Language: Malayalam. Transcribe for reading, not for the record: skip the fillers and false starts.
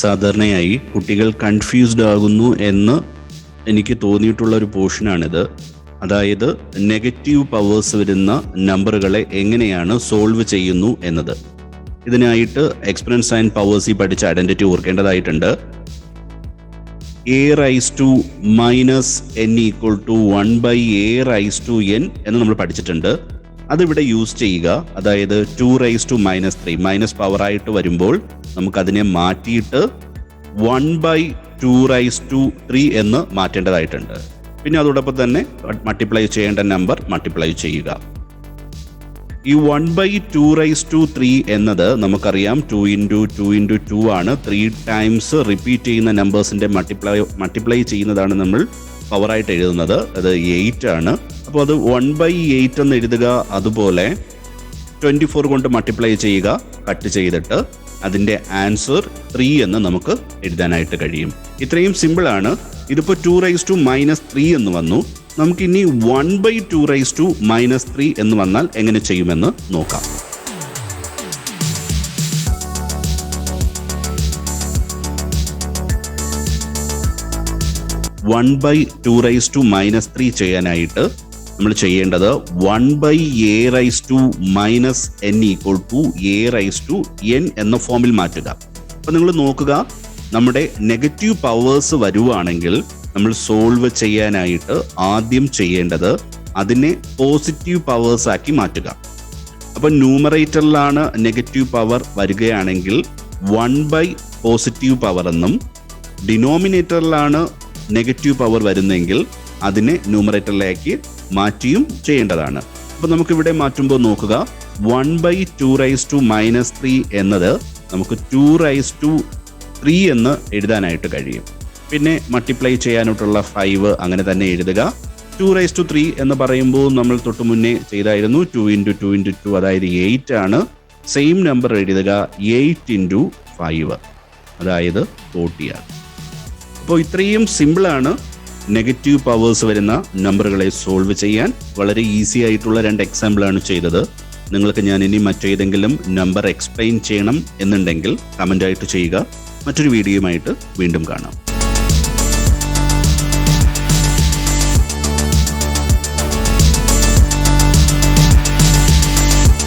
സാധാരണയായി കുട്ടികൾ കൺഫ്യൂസ്ഡ് ആകുന്നു എന്ന് എനിക്ക് തോന്നിയിട്ടുള്ള ഒരു പോർഷനാണിത്. അതായത് നെഗറ്റീവ് പവേഴ്സ് വരുന്ന നമ്പറുകളെ എങ്ങനെയാണ് സോൾവ് ചെയ്യുന്നു എന്നത്. ഇതിനായിട്ട് എക്സ്പൊണൻസ് ആൻഡ് പവേഴ്സിൽ പഠിച്ച ഐഡന്റിറ്റി ഓർക്കേണ്ടതായിട്ടുണ്ട്. a raise to minus n equal to 1 a raise to n എന്ന് നമ്മൾ പഠിച്ചിട്ടുണ്ട്. അതിവിടെ യൂസ് ചെയ്യുക. അതായത് 2 raise to minus 3 minus power ആയിട്ട് വരുമ്പോൾ നമുക്കതിനെ മാറ്റിയിട്ട് 1/2 റൈസ് ടു 3 എന്ന് മാറ്റേണ്ടതായിട്ടുണ്ട്. പിന്നെ അതോടൊപ്പം തന്നെ മൾട്ടിപ്ലൈ ചെയ്യേണ്ട നമ്പർ മൾട്ടിപ്ലൈ ചെയ്യുക. ഈ 1/2 റൈസ് ടു 3 എന്നത് നമുക്കറിയാം 2 × 2 ആണ്. 3 ടൈംസ് റിപ്പീറ്റ് ചെയ്യുന്ന നമ്പേഴ്സിന്റെ മൾട്ടിപ്ലൈ ചെയ്യുന്നതാണ് നമ്മൾ പവറായിട്ട് എഴുതുന്നത്. അത് 8 ആണ്. അപ്പോൾ അത് 1/8 എന്ന് എഴുതുക. അതുപോലെ 24 കൊണ്ട് മൾട്ടിപ്ലൈ ചെയ്യുക, കട്ട് ചെയ്തിട്ട് അതിൻ്റെ ആൻസർ 3 എന്ന് നമുക്ക് എഴുതാനായിട്ട് കഴിയും. ഇത്രയും സിമ്പിളാണ്. ഇതിപ്പോൾ 2 റൈസ് ടു മൈനസ് 3 എന്ന് വന്നു. നമുക്കിനി 1/2 റൈസ് ടു മൈനസ് 3 എന്ന് വന്നാൽ എങ്ങനെ ചെയ്യുമെന്ന് നോക്കാം. 1/2 റൈസ് ടു മൈനസ് 3 ചെയ്യാനായിട്ട് നമ്മൾ ചെയ്യേണ്ടത് 1/a raise to minus n equal to a raise to n എന്ന ഫോമിൽ മാറ്റുക. അപ്പോൾ നിങ്ങൾ നോക്കുക, നമ്മുടെ നെഗറ്റീവ് പവേഴ്സ് വരുവാണെങ്കിൽ നമ്മൾ സോൾവ് ചെയ്യാനായിട്ട് ആദ്യം ചെയ്യേണ്ടത് അതിനെ പോസിറ്റീവ് പവേഴ്സ് ആക്കി മാറ്റുക. അപ്പോൾ ന്യൂമറേറ്ററിലാണ് നെഗറ്റീവ് പവർ വരികയാണെങ്കിൽ 1 പോസിറ്റീവ് പവർ എന്നും, ഡിനോമിനേറ്ററിലാണ് നെഗറ്റീവ് പവർ വരുന്നെങ്കിൽ അതിനെ ന്യൂമറേറ്ററിലേക്ക് മാറ്റിയും ചെയ്യേണ്ടതാണ്. അപ്പോൾ നമുക്കിവിടെ മാറ്റുമ്പോൾ നോക്കുക, 1/2 റൈസ് ടു മൈനസ് 3 എന്നത് നമുക്ക് 2 റൈസ് ടു 3 എന്ന് എഴുതാനായിട്ട് കഴിയും. പിന്നെ മൾട്ടിപ്ലൈ ചെയ്യാനായിട്ടുള്ള 5 അങ്ങനെ തന്നെ എഴുതുക. 2 റൈസ് ടു 3 എന്ന് പറയുമ്പോൾ നമ്മൾ തൊട്ട് മുന്നേ ചെയ്തായിരുന്നു 2 × 2 × 2 അതായത് 8 ആണ്. സെയിം നമ്പർ എഴുതുക 8 × 5 അതായത് 40 ആണ്. അപ്പോൾ ഇത്രയും സിമ്പിളാണ് നെഗറ്റീവ് പവേഴ്സ് വരുന്ന നമ്പറുകളെ സോൾവ് ചെയ്യാൻ. വളരെ ഈസി ആയിട്ടുള്ള 2 എക്സാമ്പിളാണ് ചെയ്തത്. നിങ്ങൾക്ക് ഞാൻ ഇനി മറ്റേതെങ്കിലും നമ്പർ എക്സ്പ്ലെയിൻ ചെയ്യണം എന്നുണ്ടെങ്കിൽ കമൻ്റായിട്ട് ചെയ്യുക. മറ്റൊരു വീഡിയോയുമായിട്ട് വീണ്ടും കാണാം.